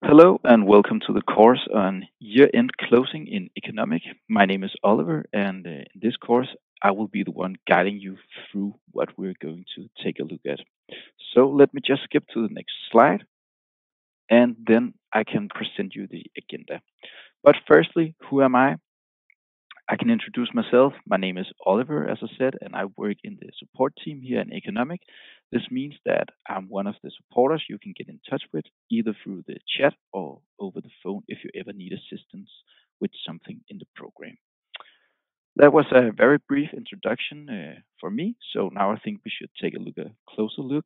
Hello and welcome to the course on year-end closing in economic. My name is Oliver, and in this course, I will be the one guiding you through what we're going to take a look at. So let me just skip to the next slide, and then I can present you the agenda. But firstly, who am I? I can introduce myself. My name is Oliver, as I said, and I work in the support team here in Economic. This means that I'm one of the supporters you can get in touch with, either through the chat or over the phone if you ever need assistance with something in the program. That was a very brief introduction for me. So now I think we should take a closer look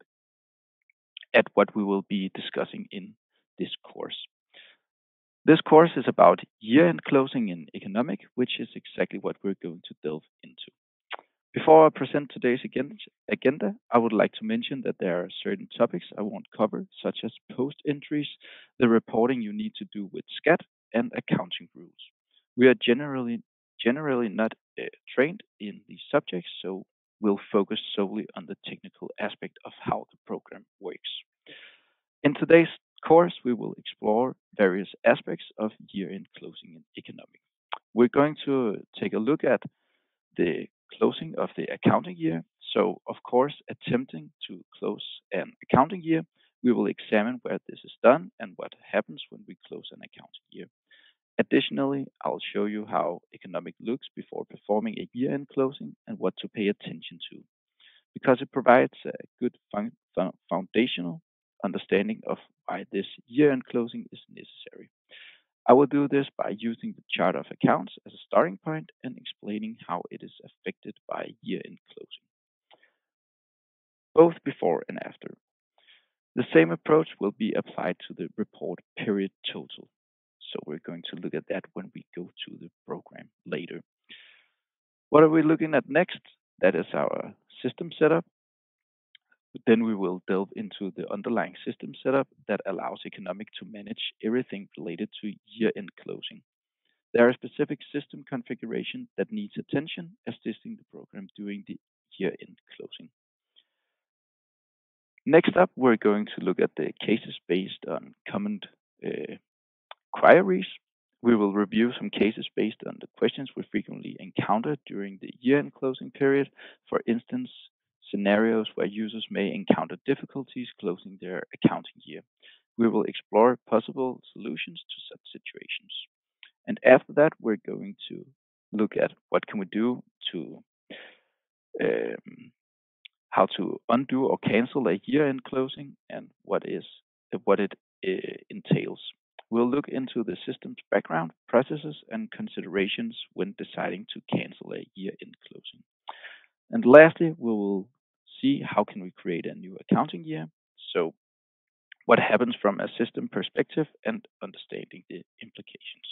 at what we will be discussing in this course. This course is about year-end closing in economic, which is exactly what we're going to delve into. Before I present today's agenda, I would like to mention that there are certain topics I won't cover, such as post entries, the reporting you need to do with SCAT, and accounting rules. We are generally not trained in these subjects, so we'll focus solely on the technical aspect of how the program works. In today's course, we will explore various aspects of year-end closing in economics. We're going to take a look at the closing of the accounting year. So, of course, attempting to close an accounting year, we will examine where this is done and what happens when we close an accounting year. Additionally, I'll show you how economic looks before performing a year-end closing and what to pay attention to, because it provides a good foundational understanding of why this year-end closing is necessary. I will do this by using the chart of accounts as a starting point and explaining how it is affected by year-end closing, both before and after. The same approach will be applied to the report period total. So we're going to look at that when we go to the program later. What are we looking at next? That is our system setup. Then we will delve into the underlying system setup that allows Economic to manage everything related to year-end closing. There are specific system configuration that needs attention assisting the program during the year-end closing. Next up, we're going to look at the cases based on common queries. We will review some cases based on the questions we frequently encounter during the year-end closing period. For instance, scenarios where users may encounter difficulties closing their accounting year. We will explore possible solutions to such situations. And after that, we're going to look at what can we do to how to undo or cancel a year-end closing and what it entails. We'll look into the system's background, processes, and considerations when deciding to cancel a year-end closing. And lastly, we will see how can we create a new accounting year. So what happens from a system perspective and understanding the implications.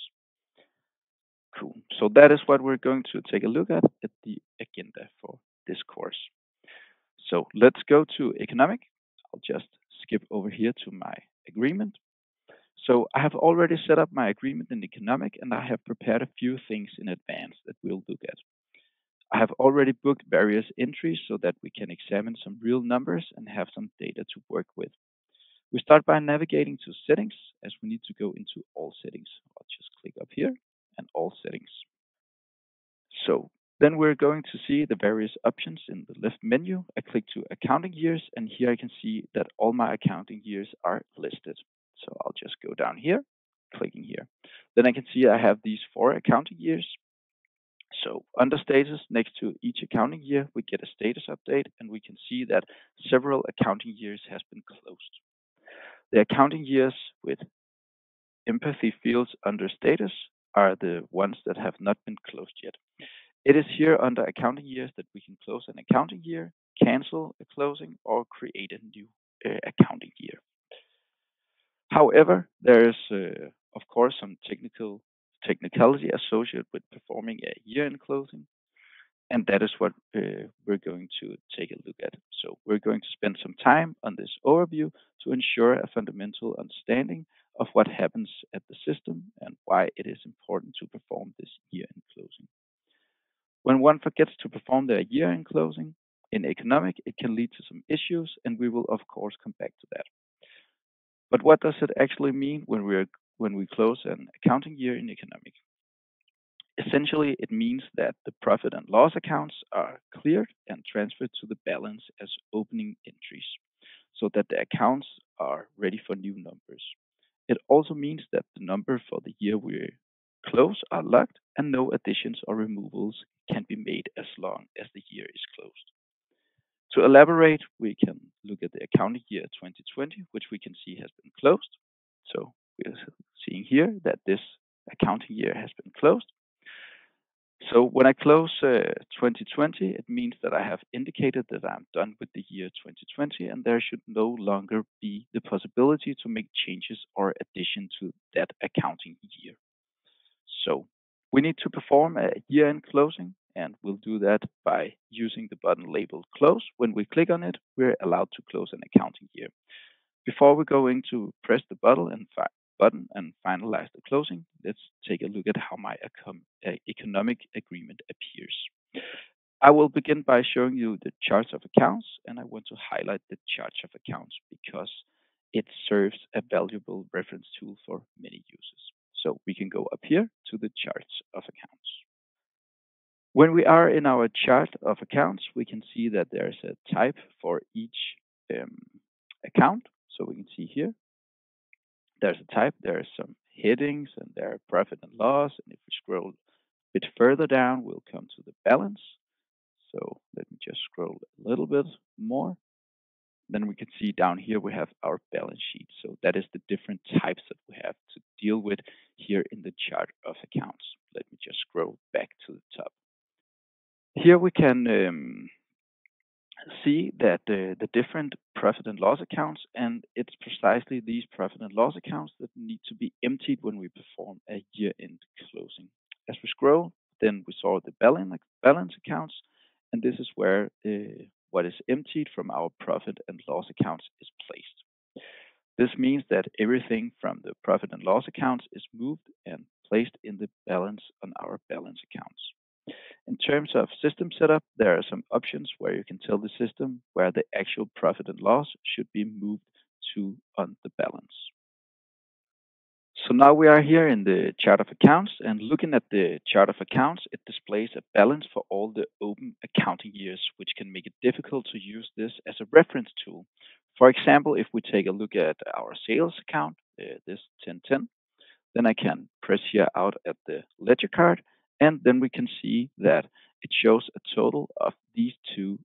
Cool. So that is what we're going to take a look at the agenda for this course. So let's go to economic. I'll just skip over here to my agreement. So I have already set up my agreement in economic and I have prepared a few things in advance that we'll look at. I have already booked various entries so that we can examine some real numbers and have some data to work with. We start by navigating to settings as we need to go into all settings. I'll just click up here and all settings. So then we're going to see the various options in the left menu. I click to accounting years, and here I can see that all my accounting years are listed. So I'll just go down here, clicking here. Then I can see I have these 4 accounting years. So under status, next to each accounting year, we get a status update, and we can see that several accounting years has been closed. The accounting years with empathy fields under status are the ones that have not been closed yet. It is here under accounting years that we can close an accounting year, cancel a closing, or create a new accounting year. However, there is, of course, some technicality associated with performing a year-end closing, and that is what we're going to take a look at. So we're going to spend some time on this overview to ensure a fundamental understanding of what happens at the system and why it is important to perform this year-end closing. When one forgets to perform their year-end closing in economic, it can lead to some issues, and we will, of course, come back to that. But what does it actually mean when we close an accounting year in economic? Essentially, it means that the profit and loss accounts are cleared and transferred to the balance as opening entries, so that the accounts are ready for new numbers. It also means that the number for the year we close are locked and no additions or removals can be made as long as the year is closed. To elaborate, we can look at the accounting year 2020, which we can see has been closed. So we're seeing here that this accounting year has been closed. So when I close 2020, it means that I have indicated that I'm done with the year 2020, and there should no longer be the possibility to make changes or addition to that accounting year. So we need to perform a year-end closing, and we'll do that by using the button labeled close. When we click on it, we're allowed to close an accounting year. Before we go into press the button and finalize the closing, let's take a look at how my economic agreement appears. I will begin by showing you the charts of accounts, and I want to highlight the charts of accounts because it serves a valuable reference tool for many users. So we can go up here to the charts of accounts. When we are in our chart of accounts, we can see that there's a type for each um, account. So we can see here, there's a type, there are some headings, and there are profit and loss. And if we scroll a bit further down, we'll come to the balance. So let me just scroll a little bit more. Then we can see down here we have our balance sheet. So that is the different types that we have to deal with here in the chart of accounts. Let me just scroll back to the top. Here we can see that the different profit and loss accounts, and it's precisely these profit and loss accounts that need to be emptied when we perform a year-end closing. As we scroll, then we saw the balance accounts, and this is where what is emptied from our profit and loss accounts is placed. This means that everything from the profit and loss accounts is moved and placed in the balance on our balance accounts. In terms of system setup, there are some options where you can tell the system where the actual profit and loss should be moved to on the balance. So now we are here in the chart of accounts, and looking at the chart of accounts, it displays a balance for all the open accounting years, which can make it difficult to use this as a reference tool. For example, if we take a look at our sales account, this 1010, then I can press here out at the ledger card, and then we can see that it shows a total of these two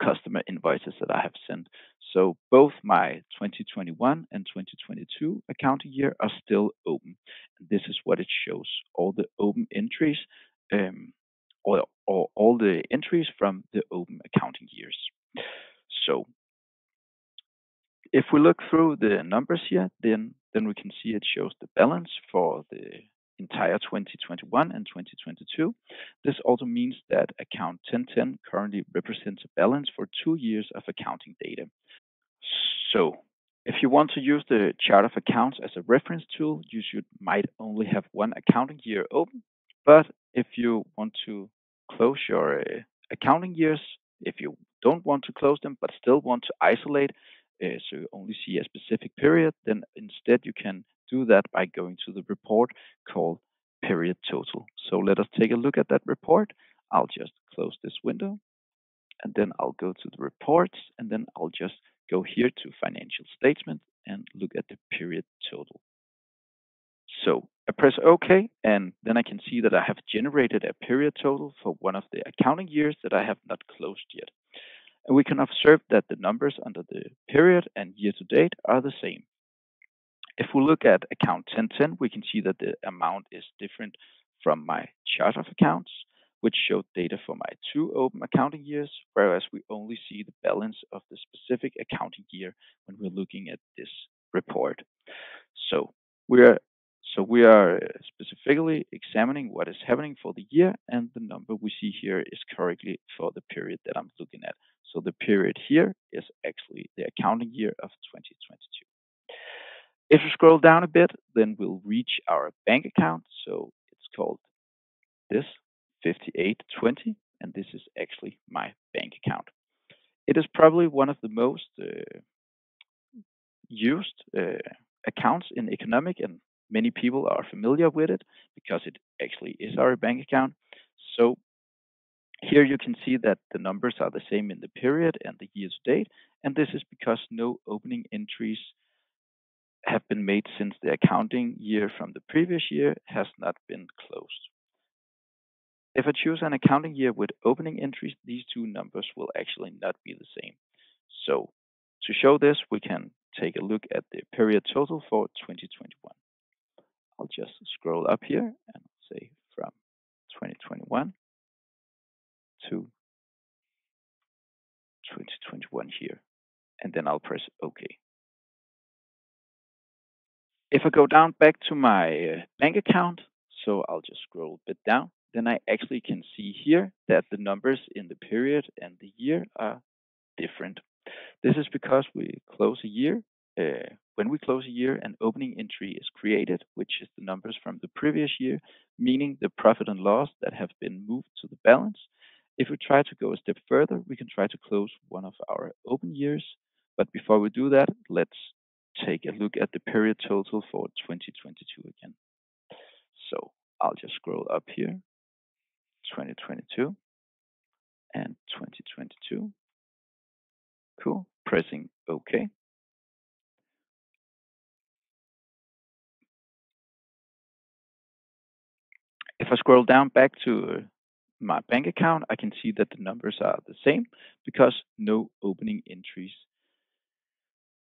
customer invoices that I have sent. So both my 2021 and 2022 accounting year are still open. And this is what it shows, all the open entries, or all the entries from the open accounting years. So if we look through the numbers here, then we can see it shows the balance for the entire 2021 and 2022. This also means that account 1010 currently represents a balance for 2 years of accounting data. So if you want to use the chart of accounts as a reference tool, you might only have one accounting year open. But if you want to close your accounting years, if you don't want to close them but still want to isolate, so you only see a specific period, then instead you can do that by going to the report called period total. So let us take a look at that report. I'll just close this window, and then I'll go to the reports, and then I'll just go here to financial statement and look at the period total. So I press OK, and then I can see that I have generated a period total for one of the accounting years that I have not closed yet. And we can observe that the numbers under the period and year to date are the same. If we look at account 1010, we can see that the amount is different from my chart of accounts, which showed data for my 2 open accounting years, whereas we only see the balance of the specific accounting year when we're looking at this report. So we are specifically examining what is happening for the year, and the number we see here is correctly for the period that I'm looking at. So the period here is actually the accounting year of 2022. If we scroll down a bit, then we'll reach our bank account. So it's called this 5820, and this is actually my bank account. It is probably one of the most used accounts in economic, and many people are familiar with it because it actually is our bank account. So here you can see that the numbers are the same in the period and the year to date, and this is because no opening entries have been made since the accounting year from the previous year has not been closed. If I choose an accounting year with opening entries, these two numbers will actually not be the same. So to show this, we can take a look at the period total for 2021. I'll just scroll up here and say from 2021 to 2021 here, and then I'll press OK. If I go down back to my bank account, so I'll just scroll a bit down, then I actually can see here that the numbers in the period and the year are different. This is because we close a year. When we close a year, an opening entry is created, which is the numbers from the previous year, meaning the profit and loss that have been moved to the balance. If we try to go a step further, we can try to close one of our open years. But before we do that, let's take a look at the period total for 2022 again. So I'll just scroll up here, 2022 and 2022. Cool. Pressing OK. If I scroll down back to my bank account, I can see that the numbers are the same because no opening entries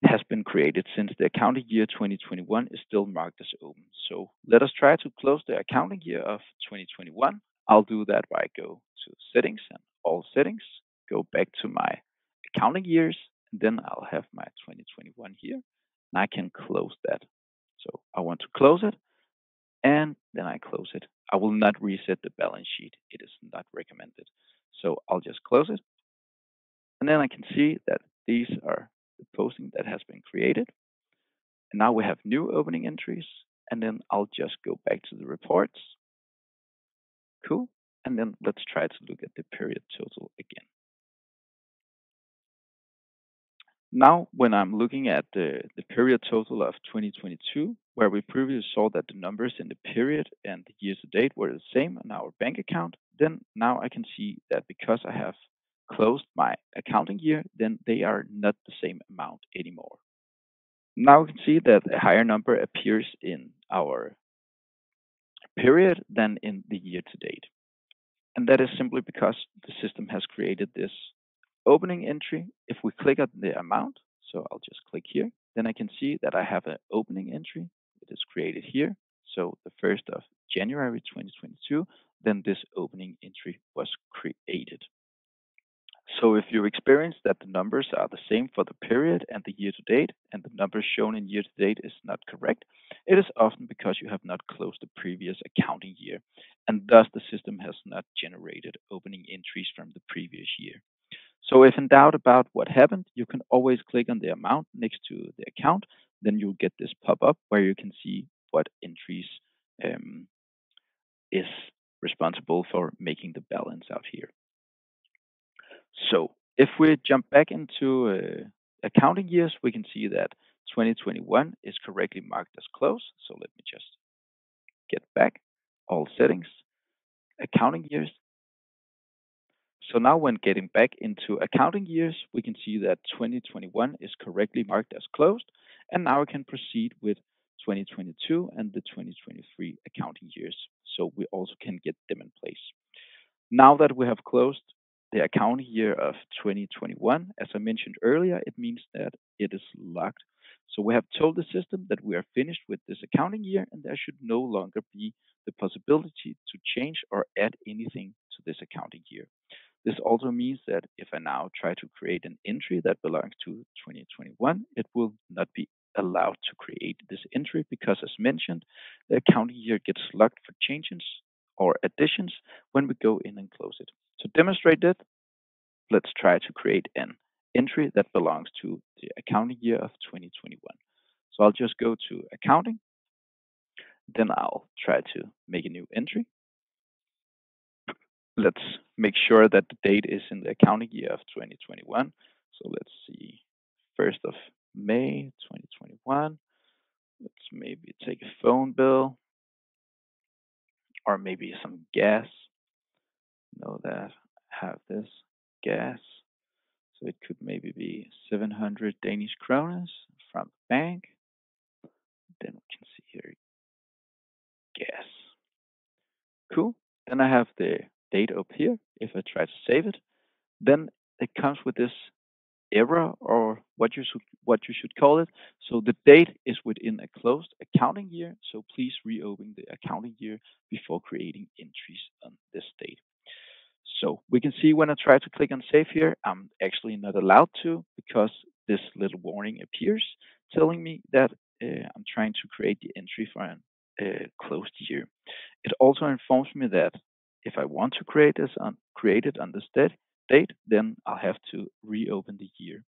has been created since the accounting year 2021 is still marked as open. So let us try to close the accounting year of 2021. I'll do that by go to settings and all settings, go back to my accounting years, and then I'll have my 2021 here, and I can close that. So I want to close it, and then I close it. I will not reset the balance sheet. It is not recommended. So I'll just close it. And then I can see that these are the posting that has been created. And now we have new opening entries. And then I'll just go back to the reports. Cool. And then let's try to look at the period total again. Now, when I'm looking at the period total of 2022, where we previously saw that the numbers in the period and the year to date were the same on our bank account, then now I can see that because I have closed my accounting year, then they are not the same amount anymore. Now we can see that a higher number appears in our period than in the year to date. And that is simply because the system has created this opening entry. If we click on the amount, so I'll just click here, then I can see that I have an opening entry. It is created here. So the 1st of January 2022, then this opening entry was created. So if you experience that the numbers are the same for the period and the year to date, and the numbers shown in year to date is not correct, it is often because you have not closed the previous accounting year, and thus the system has not generated opening entries from the previous year. So if in doubt about what happened, you can always click on the amount next to the account. Then you'll get this pop-up where you can see what entries is responsible for making the balance out here. So if we jump back into accounting years, we can see that 2021 is correctly marked as close. So let me just get back, all settings, accounting years. So now when getting back into accounting years, we can see that 2021 is correctly marked as closed. And now we can proceed with 2022 and the 2023 accounting years. So we also can get them in place. Now that we have closed the accounting year of 2021, as I mentioned earlier, it means that it is locked. So we have told the system that we are finished with this accounting year, and there should no longer be the possibility to change or add anything to this accounting year. This also means that if I now try to create an entry that belongs to 2021, it will not be allowed to create this entry because, as mentioned, the accounting year gets locked for changes or additions when we go in and close it. To demonstrate that, let's try to create an entry that belongs to the accounting year of 2021. So I'll just go to accounting, then I'll try to make a new entry. Let's make sure that the date is in the accounting year of 2021. So let's see, 1st of May 2021. Let's maybe take a phone bill or maybe some gas. Know that I have this gas. So it could maybe be 700 Danish kroners from the bank. Then we can see here gas. Cool. Then I have the date up here. If I try to save it, then it comes with this error or what you should call it. So the date is within a closed accounting year. So please reopen the accounting year before creating entries on this date. So we can see when I try to click on save here, I'm actually not allowed to because this little warning appears telling me that I'm trying to create the entry for a closed year. It also informs me that if I want to create it on this date, then I'll have to reopen the year.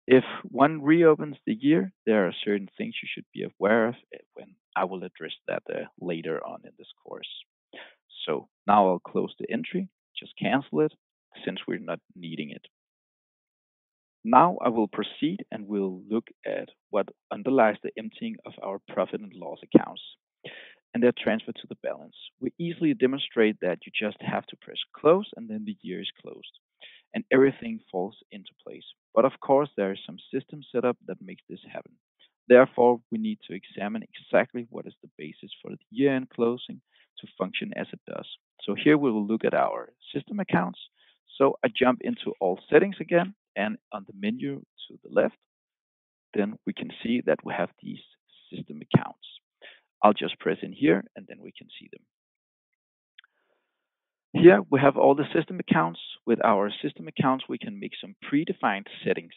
If one reopens the year, there are certain things you should be aware of when I will address that later on in this course. So now I'll close the entry, just cancel it since we're not needing it. Now I will proceed and we'll look at what underlies the emptying of our profit and loss accounts and their transfer to the balance. We easily demonstrate that you just have to press close and then the year is closed and everything falls into place. But of course, there is some system setup that makes this happen. Therefore, we need to examine exactly what is the basis for the year-end closing to function as it does. So here we will look at our system accounts. So I jump into all settings again, and on the menu to the left, then we can see that we have these system accounts. I'll just press in here, and then we can see them. Here we have all the system accounts. With our system accounts, we can make some predefined settings.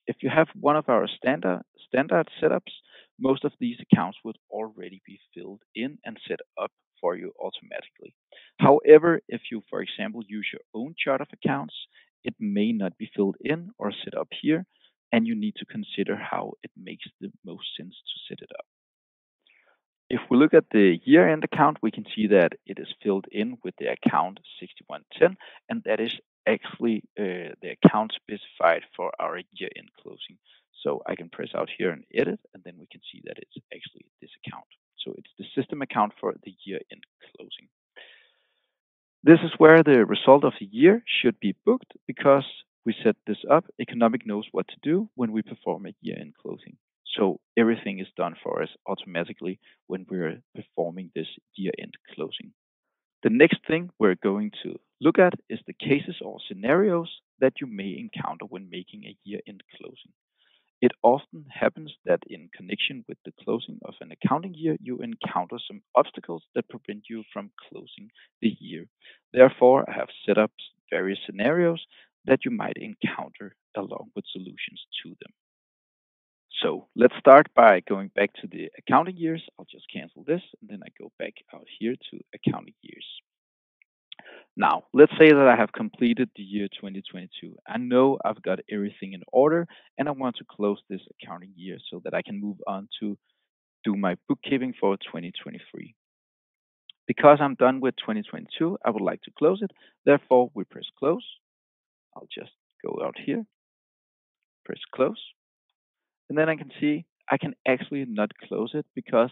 If you have one of our standard setups, most of these accounts would already be filled in and set up for you automatically. However, if you, for example, use your own chart of accounts, it may not be filled in or set up here, and you need to consider how it makes the most sense to set it up. If we look at the year-end account, we can see that it is filled in with the account 6110, and that is actually the account specified for our year-end closing. So I can press out here and edit, and then we can see that it's actually this account. So it's the system account for the year-end closing. This is where the result of the year should be booked because we set this up. Economic knows what to do when we perform a year-end closing. So everything is done for us automatically when we're performing this year-end closing. The next thing we're going to look at is the cases or scenarios that you may encounter when making a year-end closing. It often happens that in connection with the closing of an accounting year, you encounter some obstacles that prevent you from closing the year. Therefore, I have set up various scenarios that you might encounter along with solutions to them. So let's start by going back to the accounting years. I'll just cancel this and then I go back out here to accounting years. Now, let's say that I have completed the year 2022. I know I've got everything in order and I want to close this accounting year so that I can move on to do my bookkeeping for 2023. Because I'm done with 2022, I would like to close it. Therefore, we press close. I'll just go out here, press close. And then I can see I can actually not close it because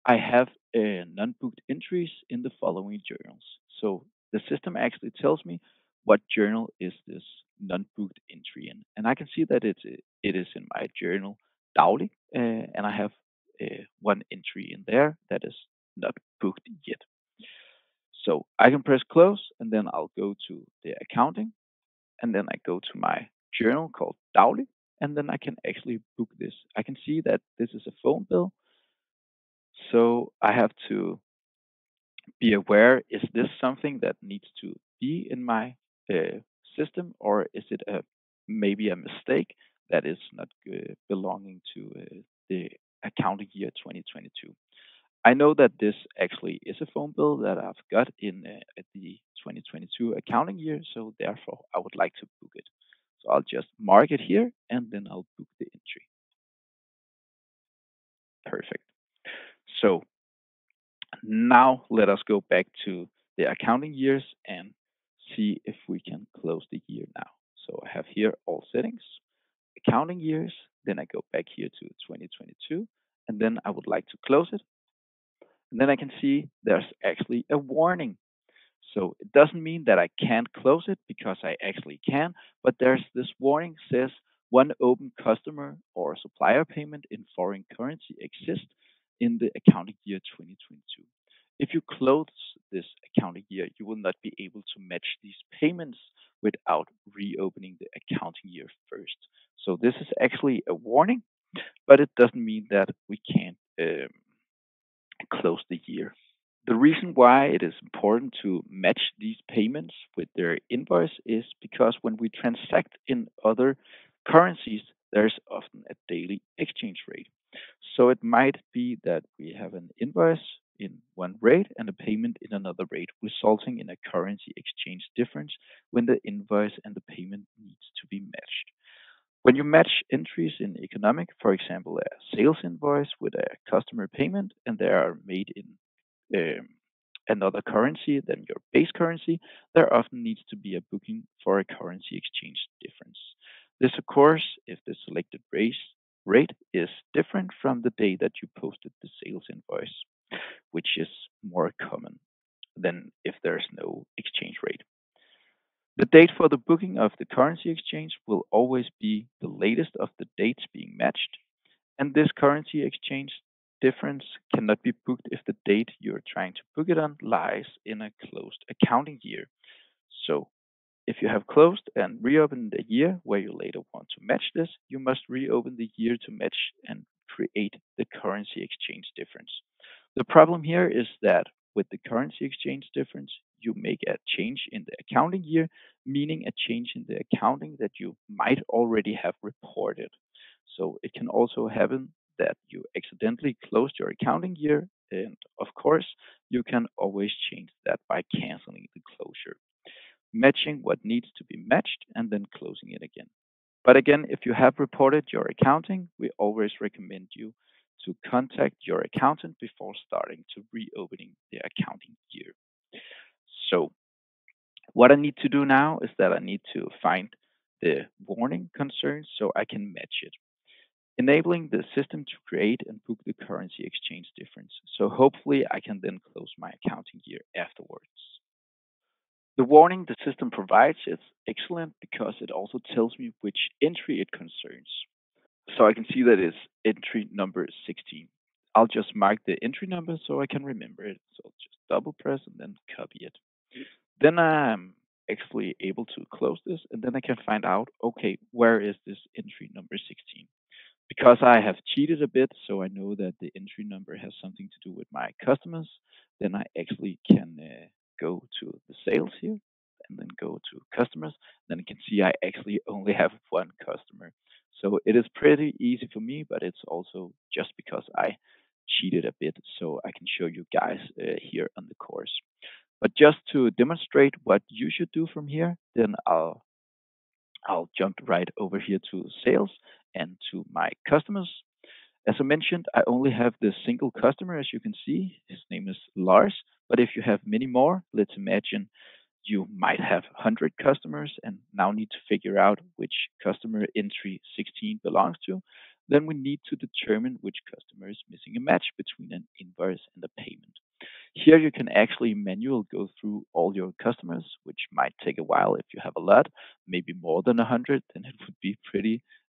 I have non-booked entries in the following journals. So the system actually tells me what journal is this non-booked entry in, and I can see that it is in my journal Daglig, and I have one entry in there that is not booked yet. So I can press close, and then I'll go to the accounting, and then I go to my journal called Daglig, and then I can actually book this. I can see that this is a phone bill, so I have to be aware, is this something that needs to be in my system, or is it maybe a mistake that is not belonging to the accounting year 2022? I know that this actually is a phone bill that I've got in the 2022 accounting year, so therefore I would like to book it. So I'll just mark it here and then I'll book the entry. Perfect. So now let us go back to the accounting years and see if we can close the year now. So I have here all settings, accounting years, then I go back here to 2022, and then I would like to close it. And then I can see there's actually a warning. So it doesn't mean that I can't close it because I actually can, but there's this warning says one open customer or supplier payment in foreign currency exists in the accounting year 2022. If you close this accounting year, you will not be able to match these payments without reopening the accounting year first. So this is actually a warning, but it doesn't mean that we can't close the year. The reason why it is important to match these payments with their invoice is because when we transact in other currencies, there's often a daily exchange rate. So it might be that we have an invoice in one rate and a payment in another rate, resulting in a currency exchange difference when the invoice and the payment needs to be matched. When you match entries in economic, for example, a sales invoice with a customer payment, and they are made in um, another currency than your base currency, there often needs to be a booking for a currency exchange difference. This occurs if the selected rate is different from the day that you posted the sales invoice, which is more common than if there's no exchange rate. The date for the booking of the currency exchange will always be the latest of the dates being matched, and this currency exchange difference cannot be booked if the date you're trying to book it on lies in a closed accounting year. So, if you have closed and reopened a year where you later want to match this, you must reopen the year to match and create the currency exchange difference. The problem here is that with the currency exchange difference, you make a change in the accounting year, meaning a change in the accounting that you might already have reported. So it can also happen that you accidentally closed your accounting year, and of course, you can always change that by canceling the closure, matching what needs to be matched, and then closing it again. But again, if you have reported your accounting, we always recommend you to contact your accountant before starting to reopening the accounting year. So what I need to do now is that I need to find the warning concerns so I can match it, enabling the system to create and book the currency exchange difference. So hopefully I can then close my accounting year afterwards. The warning the system provides is excellent because it also tells me which entry it concerns. So I can see that it's entry number 16. I'll just mark the entry number so I can remember it. So I'll just double press and then copy it. Then I'm actually able to close this, and then I can find out, okay, where is this entry number 16? Because I have cheated a bit, so I know that the entry number has something to do with my customers, then I actually can go to the sales here and then go to customers. Then I can see I actually only have one customer. So it is pretty easy for me, but it's also just because I cheated a bit, so I can show you guys here on the course. But just to demonstrate what you should do from here, then I'll jump right over here to sales and to my customers. As I mentioned, I only have this single customer, as you can see. His name is Lars. But if you have many more, let's imagine you might have 100 customers and now need to figure out which customer entry 16 belongs to, then we need to determine which customer is missing a match between an invoice and a payment. Here you can actually manually go through all your customers, which might take a while if you have a lot, maybe more than 100, then it would be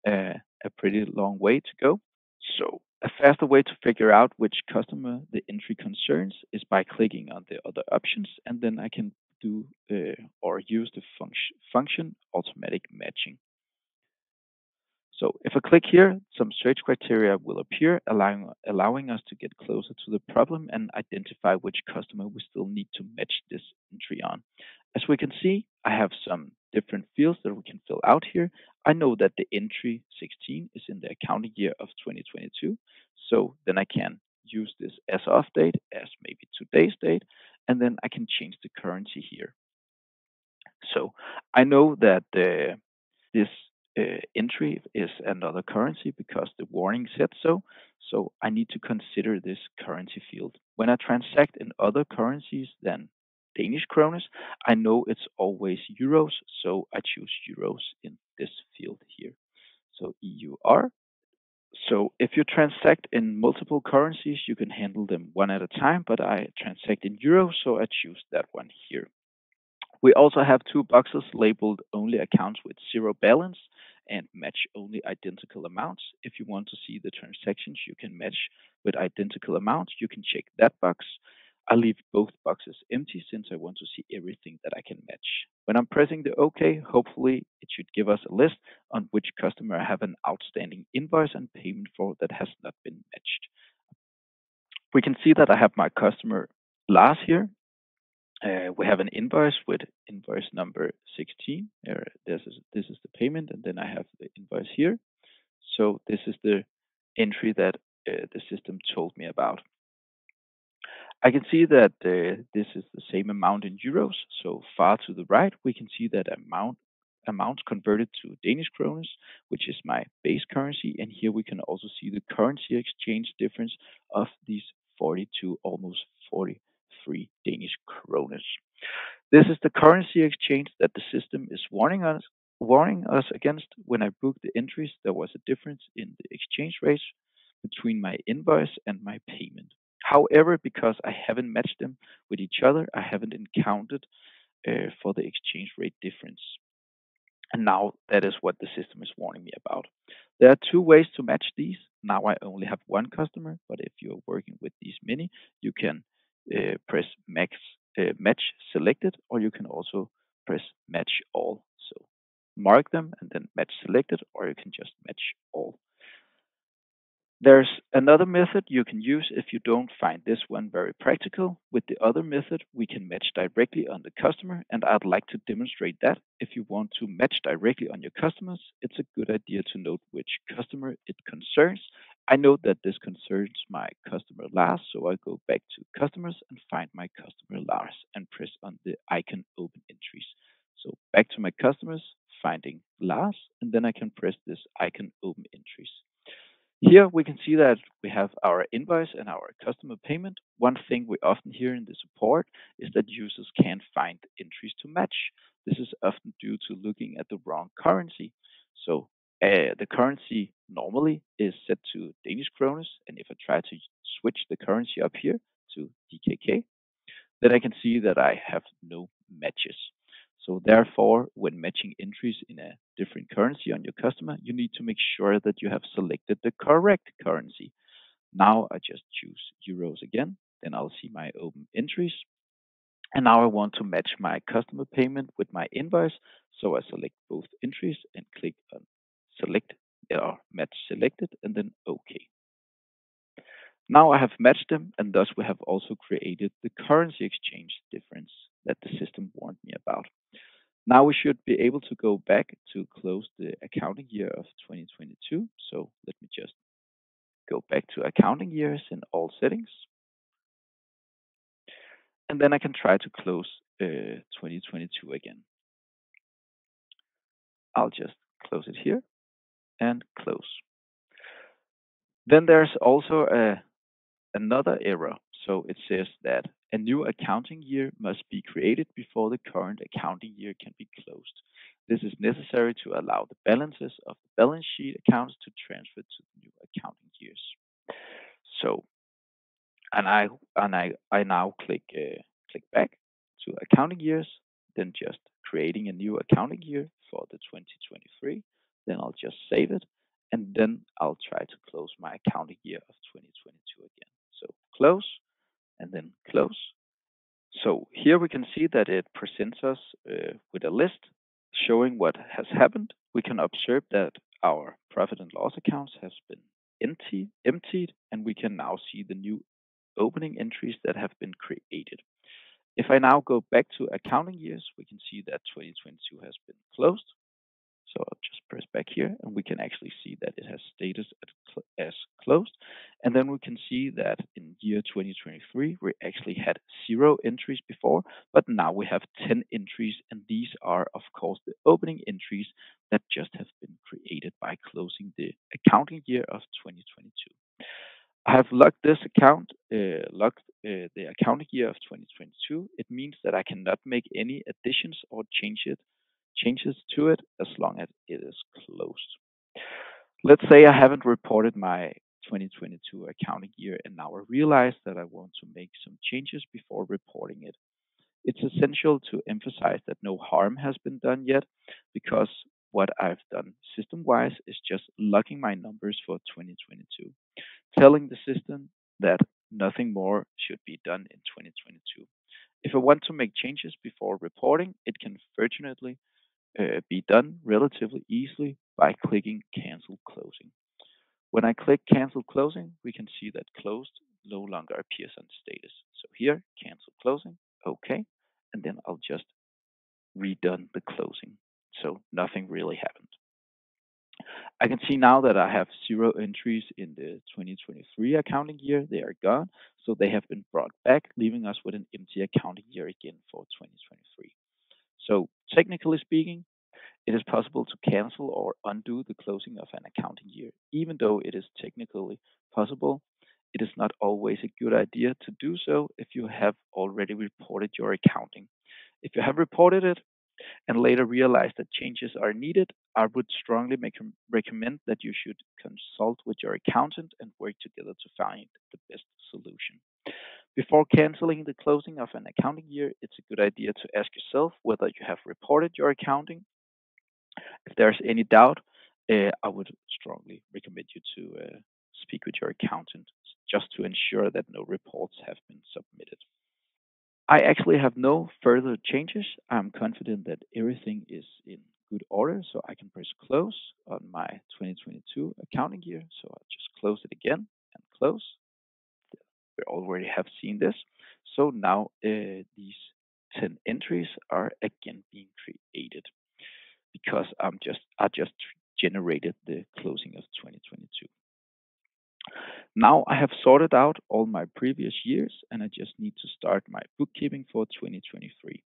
a pretty long way to go. So a faster way to figure out which customer the entry concerns is by clicking on the other options, and then I can do or use the function automatic matching. So if I click here, some search criteria will appear, allowing us to get closer to the problem and identify which customer we still need to match this entry on. As we can see, I have some different fields that we can fill out here. I know that the entry 16 is in the accounting year of 2022. So then I can use this as of date as maybe today's date, and then I can change the currency here. So I know that this entry is another currency because the warning said so. So I need to consider this currency field. When I transact in other currencies than Danish kroners, I know it's always euros. So I choose euros in this field here. So EUR. So if you transact in multiple currencies, you can handle them one at a time, but I transact in euros, so I choose that one here. We also have two boxes labeled only accounts with zero balance and match only identical amounts. If you want to see the transactions you can match with identical amounts, you can check that box. I leave both boxes empty since I want to see everything that I can match. When I'm pressing the OK, hopefully it should give us a list on which customer I have an outstanding invoice and payment for that has not been matched. We can see that I have my customer Lars here. We have an invoice with invoice number 16. This is the payment, and then I have the invoice here. So this is the entry that the system told me about. I can see that this is the same amount in euros. So far to the right, we can see that amounts converted to Danish kroners, which is my base currency. And here we can also see the currency exchange difference of these 42, almost 43 Danish kroners. This is the currency exchange that the system is warning us against. When I booked the entries, there was a difference in the exchange rates between my invoice and my payment. However, because I haven't matched them with each other, I haven't encountered for the exchange rate difference. And now that is what the system is warning me about. There are two ways to match these. Now I only have one customer, but if you're working with these many, you can press match selected, or you can also press match all. So mark them and then match selected, or you can just match all. There's another method you can use if you don't find this one very practical. With the other method, we can match directly on the customer, and I'd like to demonstrate that. If you want to match directly on your customers, it's a good idea to note which customer it concerns. I know that this concerns my customer Lars, so I go back to customers and find my customer Lars and press on the icon open entries. So back to my customers, finding Lars, and then I can press this icon open entries. Here we can see that we have our invoice and our customer payment. One thing we often hear in the support is that users can't find entries to match. This is often due to looking at the wrong currency. So the currency normally is set to Danish kroners, and if I try to switch the currency up here to DKK, then I can see that I have no matches. So therefore, when matching entries in a different currency on your customer, you need to make sure that you have selected the correct currency. Now I just choose euros again, then I'll see my open entries. And now I want to match my customer payment with my invoice. So I select both entries and click on select or match selected and then OK. Now I have matched them, and thus we have also created the currency exchange difference that the system warned me about. Now we should be able to go back to close the accounting year of 2022. So let me just go back to accounting years in all settings. And then I can try to close 2022 again. I'll just close it here and close. Then there's also another error. So it says that a new accounting year must be created before the current accounting year can be closed. This is necessary to allow the balances of the balance sheet accounts to transfer to the new accounting years. So, and I now click back to accounting years, then just creating a new accounting year for the 2023. Then I'll just save it, and then I'll try to close my accounting year of 2022 again. So close, and then close. So here we can see that it presents us with a list showing what has happened. We can observe that our profit and loss accounts has been emptied, and we can now see the new opening entries that have been created. If I now go back to accounting years, we can see that 2022 has been closed. So I'll just press back here, and we can actually see that it has status as closed. And then we can see that in year 2023, we actually had 0 entries before, but now we have 10 entries, and these are, of course, the opening entries that just have been created by closing the accounting year of 2022. I have logged this account, the accounting year of 2022. It means that I cannot make any additions or changes to it as long as it is closed. Let's say I haven't reported my 2022 accounting year and now I realize that I want to make some changes before reporting it. It's essential to emphasize that no harm has been done yet because what I've done system wise is just logging my numbers for 2022, telling the system that nothing more should be done in 2022. If I want to make changes before reporting, it can fortunately be done relatively easily by clicking cancel closing. When I click cancel closing, we can see that closed no longer appears on status. So here, cancel closing, okay, and then I'll just redone the closing. So nothing really happened. I can see now that I have 0 entries in the 2023 accounting year. They are gone, so they have been brought back, leaving us with an empty accounting year again for 2023. So technically speaking, it is possible to cancel or undo the closing of an accounting year. Even though it is technically possible, it is not always a good idea to do so if you have already reported your accounting. If you have reported it and later realize that changes are needed, I would strongly recommend that you should consult with your accountant and work together to find the best solution. Before canceling the closing of an accounting year, it's a good idea to ask yourself whether you have reported your accounting. If there's any doubt, I would strongly recommend you to speak with your accountant just to ensure that no reports have been submitted. I actually have no further changes. I'm confident that everything is in good order, so I can press close on my 2022 accounting year. So I'll just close it again and close. We already have seen this. So now these 10 entries are again being created because I just generated the closing of 2022. Now I have sorted out all my previous years and I just need to start my bookkeeping for 2023.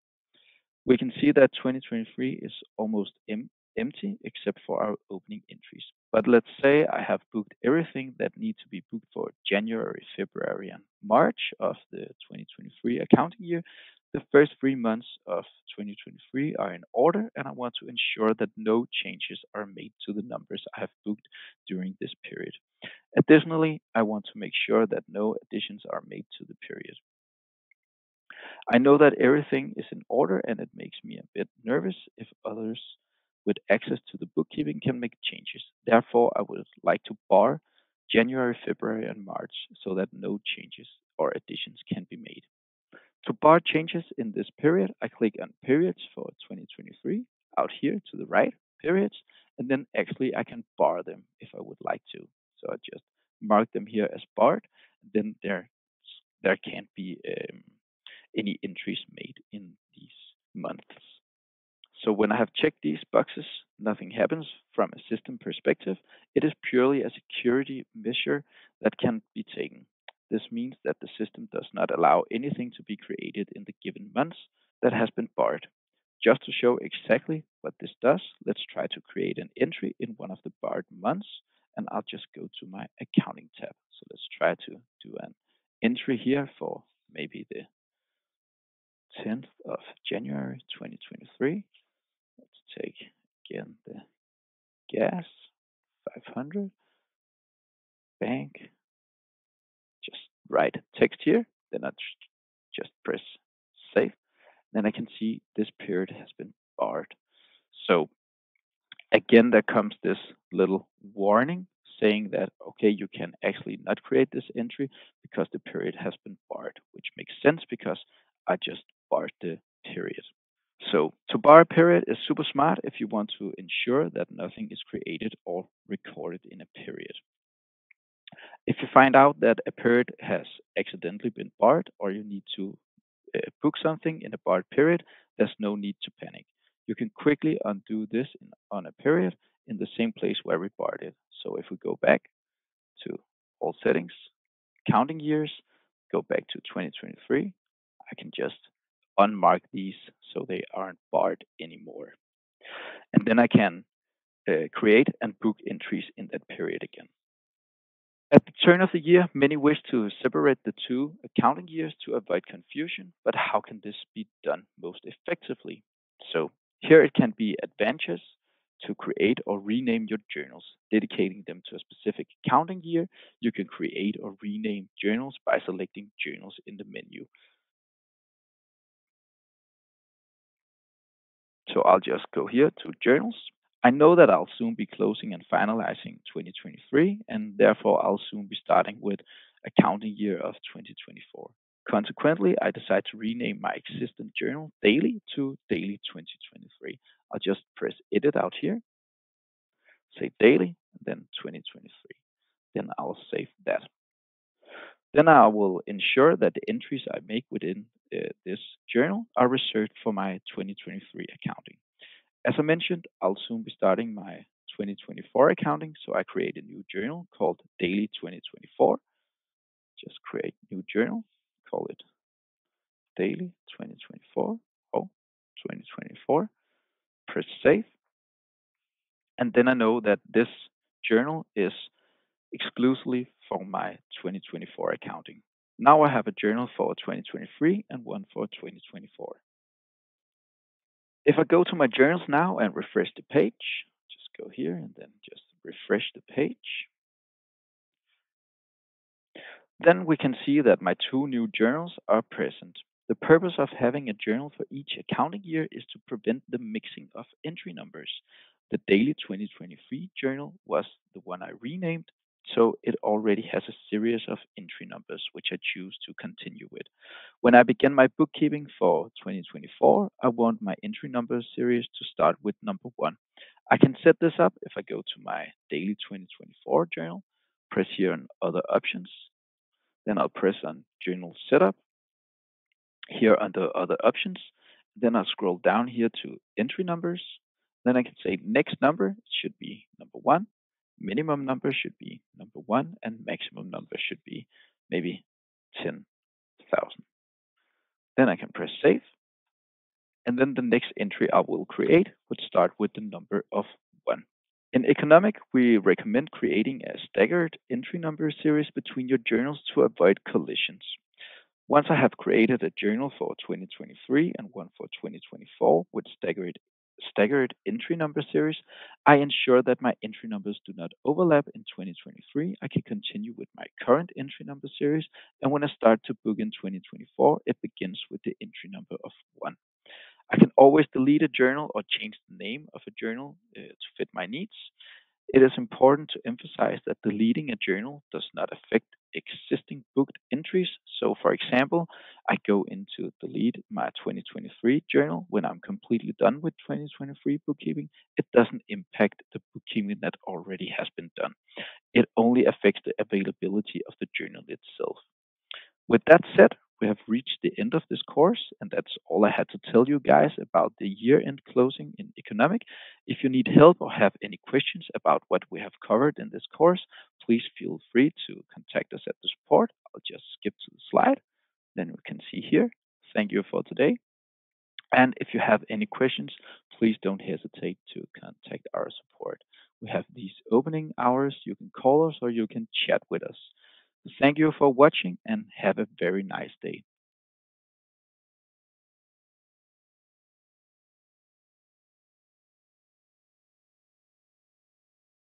We can see that 2023 is almost empty except for our opening entries. But let's say I have booked everything that needs to be booked for January, February, and March of the 2023 accounting year. The first 3 months of 2023 are in order, and I want to ensure that no changes are made to the numbers I have booked during this period. Additionally, I want to make sure that no additions are made to the period. I know that everything is in order and it makes me a bit nervous if others with access to the bookkeeping can make changes. Therefore, I would like to bar January, February, and March so that no changes or additions can be made. To bar changes in this period, I click on periods for 2023 out here to the right, periods, and then actually I can bar them if I would like to. So I just mark them here as barred. Then there can't be any entries made in these months. So when I have checked these boxes, nothing happens from a system perspective. It is purely a security measure that can be taken. This means that the system does not allow anything to be created in the given months that has been barred. Just to show exactly what this does, let's try to create an entry in one of the barred months, and I'll just go to my accounting tab. So let's try to do an entry here for maybe the 10th of January 2023. Let's take again the gas 500 bank. Just write text here. Then I just press save. Then I can see this period has been barred. So again, there comes this little warning saying that, okay, you can actually not create this entry because the period has been barred, which makes sense because I just barred the period. So to bar a period is super smart if you want to ensure that nothing is created or recorded in a period. If you find out that a period has accidentally been barred or you need to book something in a barred period, there's no need to panic. You can quickly undo this on a period in the same place where we barred it. So if we go back to all settings, counting years, go back to 2023, I can just unmark these so they aren't barred anymore. And then I can create and book entries in that period again. At the turn of the year, many wish to separate the two accounting years to avoid confusion, but how can this be done most effectively? So here it can be advantageous To create or rename your journals, dedicating them to a specific accounting year, you can create or rename journals by selecting Journals in the menu. So I'll just go here to Journals. I know that I'll soon be closing and finalizing 2023, and therefore I'll soon be starting with accounting year of 2024. Consequently, I decide to rename my existing journal Daily to Daily 2023. I'll just press Edit out here, say Daily, then 2023. Then I'll save that. Then I will ensure that the entries I make within this journal are reserved for my 2023 accounting. As I mentioned, I'll soon be starting my 2024 accounting, so I create a new journal called Daily 2024. Just create new journal, call it Daily 2024. Oh, 2024. Press save, and then I know that this journal is exclusively for my 2024 accounting. Now I have a journal for 2023 and one for 2024. If I go to my journals now and refresh the page, just go here and then just refresh the page, then we can see that my two new journals are present. The purpose of having a journal for each accounting year is to prevent the mixing of entry numbers. The Daily 2023 journal was the one I renamed, so it already has a series of entry numbers which I choose to continue with. When I begin my bookkeeping for 2024, I want my entry number series to start with number 1. I can set this up if I go to my Daily 2024 journal, press here on Other Options, then I'll press on Journal Setup here under Other Options. Then I'll scroll down here to Entry Numbers. Then I can say next number should be number 1, minimum number should be number 1, and maximum number should be maybe 10,000. Then I can press Save. And then the next entry I will create would start with the number of 1. In economic, we recommend creating a staggered entry number series between your journals to avoid collisions. Once I have created a journal for 2023 and one for 2024 with staggered entry number series, I ensure that my entry numbers do not overlap in 2023. I can continue with my current entry number series, and when I start to book in 2024, it begins with the entry number of 1. I can always delete a journal or change the name of a journal to fit my needs. It is important to emphasize that deleting a journal does not affect existing booked entries. So, for example, I go into delete my 2023 journal when I'm completely done with 2023 bookkeeping. It doesn't impact the bookkeeping that already has been done. It only affects the availability of the journal itself. With that said, we have reached the end of this course, and that's all I had to tell you guys about the year-end closing in economic. If you need help or have any questions about what we have covered in this course, please feel free to contact us at the support. I'll just skip to the slide, then we can see here. Thank you for today. And if you have any questions, please don't hesitate to contact our support. We have these opening hours. You can call us or you can chat with us. Thank you for watching and have a very nice day.